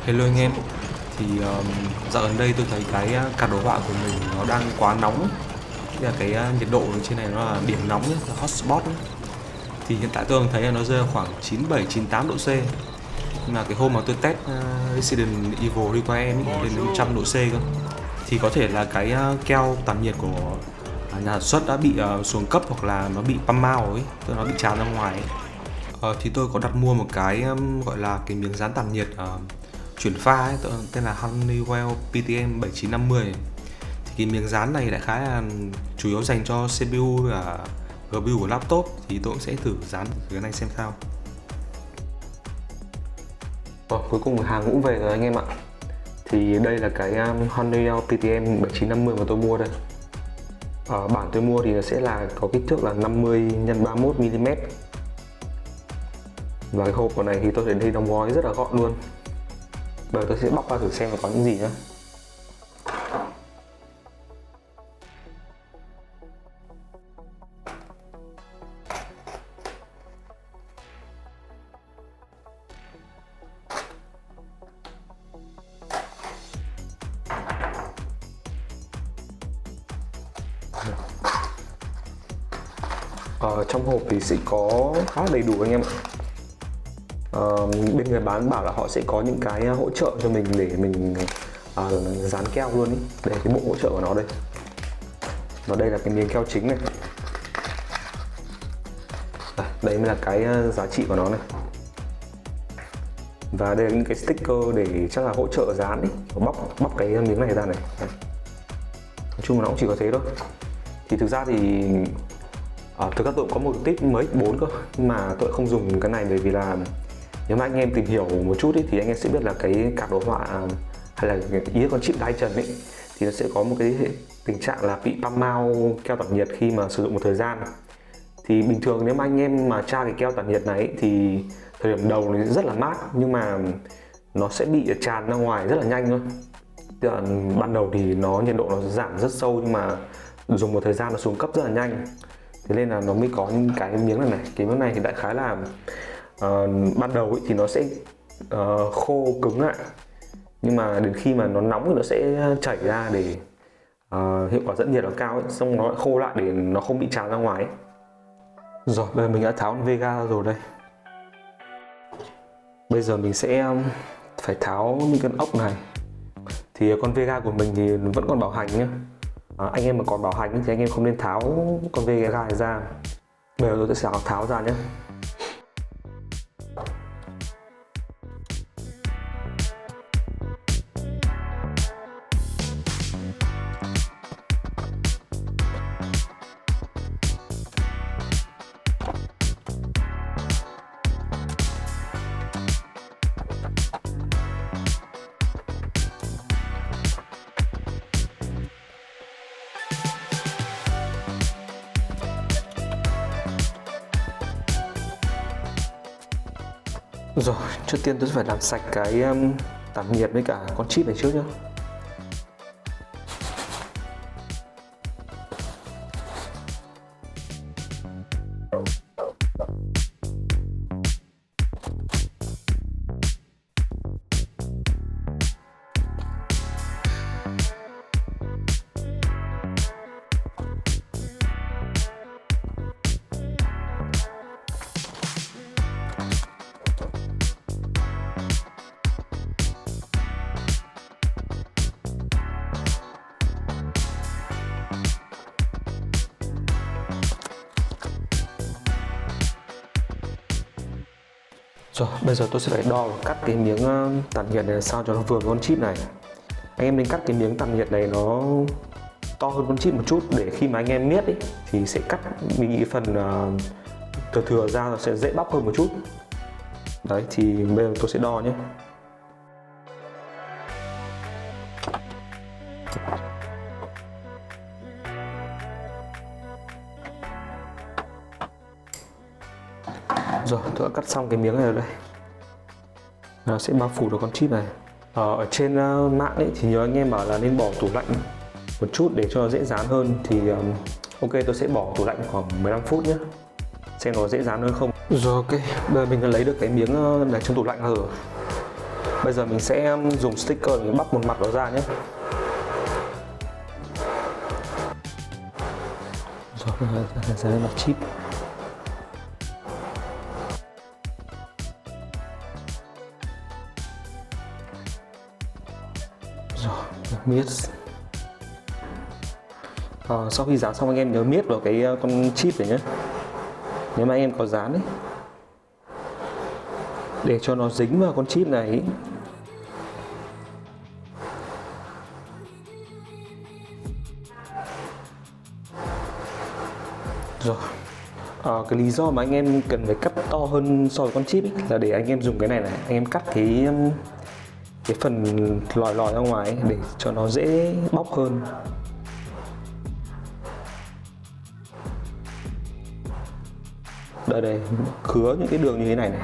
Hello anh em. Thì dạo gần đây tôi thấy cái card đồ họa của mình nó đang quá nóng ấy. Tức là cái nhiệt độ trên này nó là điểm nóng ấy, là hotspot ấy. Thì hiện tại tôi thấy là nó rơi vào khoảng 97 98 độ C. Nhưng mà cái hôm mà tôi test Resident Evil Requiem ấy, lên đến 100 độ C cơ. Thì có thể là cái keo tản nhiệt của nhà sản xuất đã bị xuống cấp hoặc là nó bị păm mao ấy, tức là nó bị tràn ra ngoài ấy. Thì tôi có đặt mua một cái gọi là cái miếng dán tản nhiệt chuyển pha ấy, tên là Honeywell PTM 7950. Thì cái miếng dán này đại khái là chủ yếu dành cho CPU và GPU của laptop, thì tôi cũng sẽ thử dán cái này xem sao. Cuối cùng hàng cũng về rồi anh em ạ. Thì đây là cái Honeywell PTM 7950 mà tôi mua đây. Bản tôi mua thì nó sẽ là có kích thước là 50 x 31 mm. Và cái hộp của này thì tôi thấy đây đóng gói rất là gọn luôn. Bây giờ tôi sẽ bóc ra thử xem là có những gì nhé. Trong hộp thì sẽ có khá đầy đủ anh em ạ. Bên người bán bảo là họ sẽ có những cái hỗ trợ cho mình để mình dán keo luôn ý. Đây cái bộ hỗ trợ của nó đây. Và đây là cái miếng keo chính này. Đây mới là cái giá trị của nó này. Và đây là những cái sticker để chắc là hỗ trợ dán ý. Bóc cái miếng này ra này. Nói chung là nó cũng chỉ có thế thôi. Thì thực ra thì thực ra tôi cũng có một tip mới 4 cơ, nhưng mà tôi không dùng cái này bởi vì là nếu mà anh em tìm hiểu một chút ý, thì anh em sẽ biết là cái card đồ họa hay là ý con chip đai trần ấy thì nó sẽ có một cái tình trạng là bị păm mao keo tản nhiệt khi mà sử dụng một thời gian. Thì bình thường nếu mà anh em mà tra cái keo tản nhiệt này ấy, thì thời điểm đầu nó rất là mát, nhưng mà nó sẽ bị tràn ra ngoài rất là nhanh thôi. Tức là ban đầu thì nhiệt độ nó giảm rất sâu, nhưng mà dùng một thời gian nó xuống cấp rất là nhanh. Thế nên là nó mới có những cái miếng này. Cái miếng này thì đại khái là ban đầu ấy thì nó sẽ khô cứng lại, nhưng mà đến khi mà nó nóng thì nó sẽ chảy ra để hiệu quả dẫn nhiệt nó cao ấy, xong nó lại khô lại để nó không bị tràn ra ngoài ấy. Rồi bây giờ mình đã tháo con Vega ra rồi đây. Bây giờ mình sẽ phải tháo những con ốc này. Thì con Vega của mình thì vẫn còn bảo hành nhá. Anh em mà còn bảo hành thì anh em không nên tháo con Vega này ra. Bây giờ tôi sẽ tháo ra nhé. Rồi, trước tiên tôi sẽ phải làm sạch cái tản nhiệt với cả con chip này trước nhé. Rồi, bây giờ tôi sẽ phải đo và cắt cái miếng tản nhiệt này sao cho nó vừa với con chip này. Anh em nên cắt cái miếng tản nhiệt này nó to hơn con chip một chút, để khi mà anh em niết ấy, thì sẽ cắt mình nghĩ phần thừa ra nó sẽ dễ bóc hơn một chút. Đấy, thì bây giờ tôi sẽ đo nhé. Rồi, tôi đã cắt xong cái miếng này rồi đây. Nó sẽ bao phủ được con chip này. Ở trên mạng ấy thì nhớ anh em bảo là nên bỏ tủ lạnh một chút để cho nó dễ dán hơn. Thì ok, tôi sẽ bỏ tủ lạnh khoảng 15 phút nhé, xem nó dễ dán hơn không. Rồi ok, bây giờ mình đã lấy được cái miếng này trong tủ lạnh rồi. Bây giờ mình sẽ dùng sticker để bóc một mặt nó ra nhé. Rồi, ra lên mặt chip. Rồi, miết. Sau khi dán xong anh em nhớ miết vào cái con chip này nhé. Nếu mà anh em có dán ấy, để cho nó dính vào con chip này ấy. Rồi, cái lý do mà anh em cần phải cắt to hơn so với con chip ấy, là để anh em dùng cái này này, anh em cắt cái phần lòi ra ngoài ấy, để cho nó dễ bóc hơn. Đây khứa những cái đường như thế này này.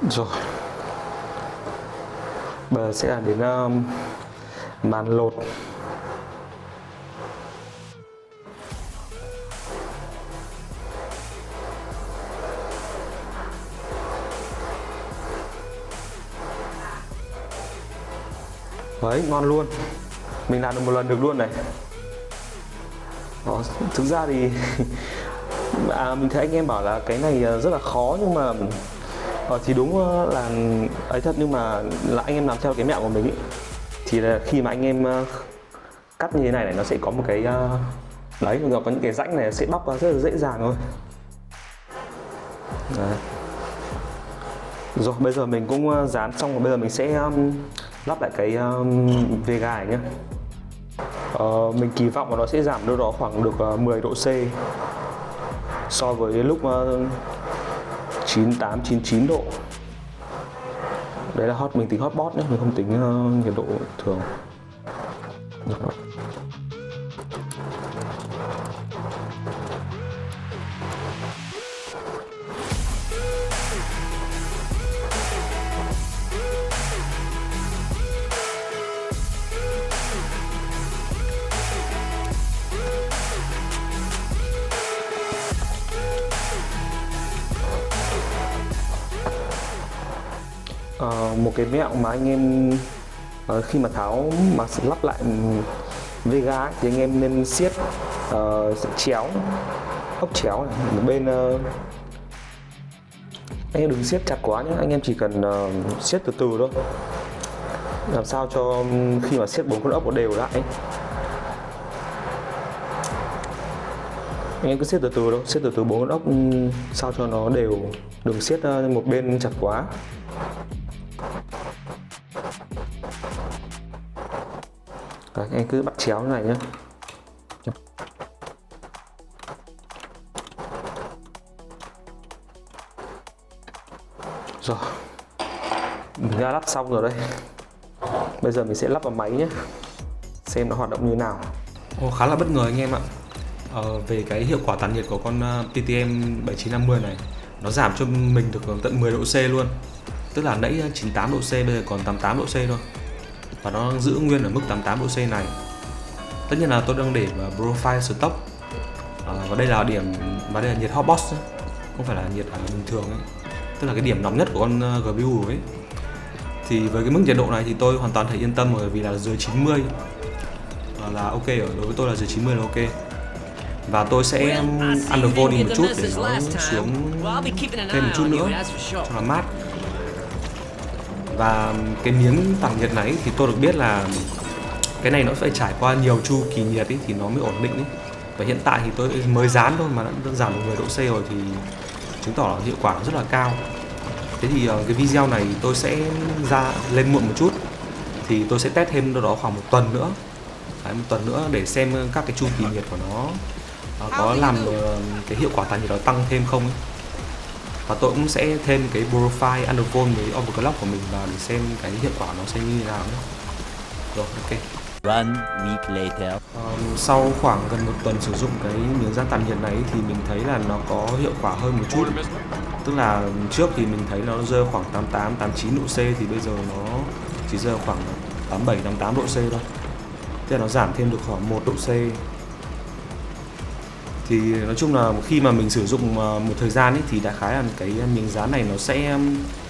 Rồi, bây giờ sẽ là đến màn lột. Đấy, ngon luôn. Mình làm được một lần được luôn này. Đó, thực ra thì mình thấy anh em bảo là cái này rất là khó, nhưng mà thì đúng là ấy thật, nhưng mà là anh em làm theo cái mẹo của mình ý, thì là khi mà anh em cắt như thế này nó sẽ có một cái đấy, có những cái rãnh này sẽ bóc ra rất là dễ dàng thôi. Đấy. Rồi bây giờ mình cũng dán xong, và bây giờ mình sẽ lắp lại cái Vega này nhé. Mình kỳ vọng là nó sẽ giảm đâu đó khoảng được 10 độ C so với lúc 98, 99 độ. Đấy là mình tính hotspot nhé, mình không tính nhiệt độ thường. Rồi. Một cái mẹo mà anh em khi mà tháo mà lắp lại Vega ấy, thì anh em nên siết chéo, ốc chéo này một bên. Anh em đừng siết chặt quá nhé, anh em chỉ cần siết từ từ thôi, làm sao cho khi mà siết 4 con ốc nó đều lại ấy. Anh em cứ siết từ từ thôi, siết từ từ 4 con ốc sao cho nó đều, đừng siết một bên chặt quá. Đấy, anh cứ bắt chéo như này nhé. Rồi, mình đã lắp xong rồi đây. Bây giờ mình sẽ lắp vào máy nhé, xem nó hoạt động như thế nào. Khá là bất ngờ anh em ạ. Về cái hiệu quả tản nhiệt của con PTM 7950 này, nó giảm cho mình được tận 10 độ C luôn. Tức là nãy 98 độ C bây giờ còn 88 độ C thôi. Và nó giữ nguyên ở mức 88 độ C này. Tất nhiên là tôi đang để profile stock. Và đây là điểm, và đây là nhiệt hotbox, không phải là nhiệt bình thường ấy. Tức là cái điểm nóng nhất của con GPU ấy. Thì với cái mức nhiệt độ này thì tôi hoàn toàn thấy yên tâm rồi, vì là dưới 90 là ok rồi. Đối với tôi là dưới 90 là ok. Và tôi sẽ undervolting một chút để nó xuống thêm một chút nữa cho nó mát. Và cái miếng tản nhiệt này thì tôi được biết là cái này nó phải trải qua nhiều chu kỳ nhiệt ấy, thì nó mới ổn định ấy. Và hiện tại thì tôi mới dán thôi mà đã giảm được 10 độ C rồi, thì chứng tỏ là hiệu quả rất là cao. Thế thì cái video này tôi sẽ ra lên muộn một chút, thì tôi sẽ test thêm đâu đó khoảng 1 tuần nữa. Đấy, 1 tuần nữa để xem các cái chu kỳ nhiệt của nó có làm cái hiệu quả tản nhiệt nó tăng thêm không ấy. Và tôi cũng sẽ thêm cái profile undervolt với overclock của mình vào để xem cái hiệu quả nó sẽ như thế nào nữa. Rồi, ok. One week later. Sau khoảng gần 1 tuần sử dụng cái miếng dán tản nhiệt này thì mình thấy là nó có hiệu quả hơn một chút. Tức là trước thì mình thấy nó rơi khoảng 88, 89 độ C, thì bây giờ nó chỉ rơi khoảng 87, 88 độ C thôi. Thế là nó giảm thêm được khoảng 1 độ C. Thì nói chung là khi mà mình sử dụng một thời gian ấy, thì đại khái là cái miếng dán này nó sẽ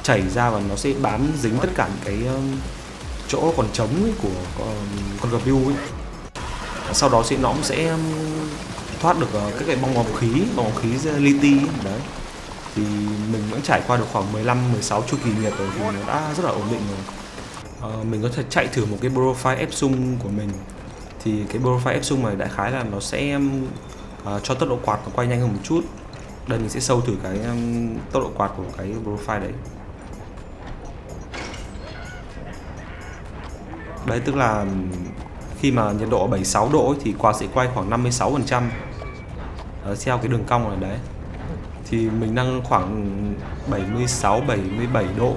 chảy ra và nó sẽ bám dính tất cả cái chỗ còn trống ấy của con GPU ấy. Sau đó nó cũng sẽ thoát được các cái bong bóng khí li ti ấy. Đấy. Thì mình vẫn trải qua được khoảng 15-16 chu kỳ nhiệt rồi thì nó đã rất là ổn định rồi. Mình có thể chạy thử một cái profile Epson của mình. Thì cái profile Epson này đại khái là nó sẽ cho tốc độ quạt nó quay nhanh hơn một chút. Đây mình sẽ show thử cái tốc độ quạt của cái profile đấy. Đấy, tức là khi mà nhiệt độ 76 độ ấy, thì quạt sẽ quay khoảng 56% theo cái đường cong này đấy. Thì mình đang khoảng 76-77 độ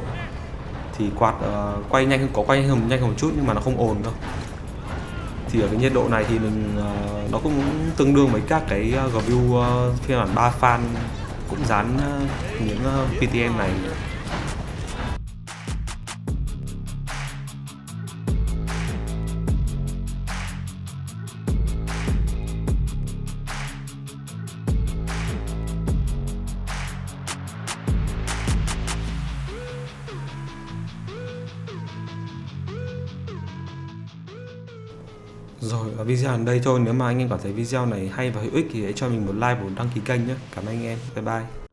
thì quạt quay nhanh hơn một chút nhưng mà nó không ồn đâu. Thì ở cái nhiệt độ này thì mình nó cũng tương đương với các cái GPU phiên bản 3 fan cũng dán miếng PTM này. Rồi, video đến đây thôi. Nếu mà anh em cảm thấy video này hay và hữu ích thì hãy cho mình một like và một đăng ký kênh nhé. Cảm ơn anh em. Bye bye.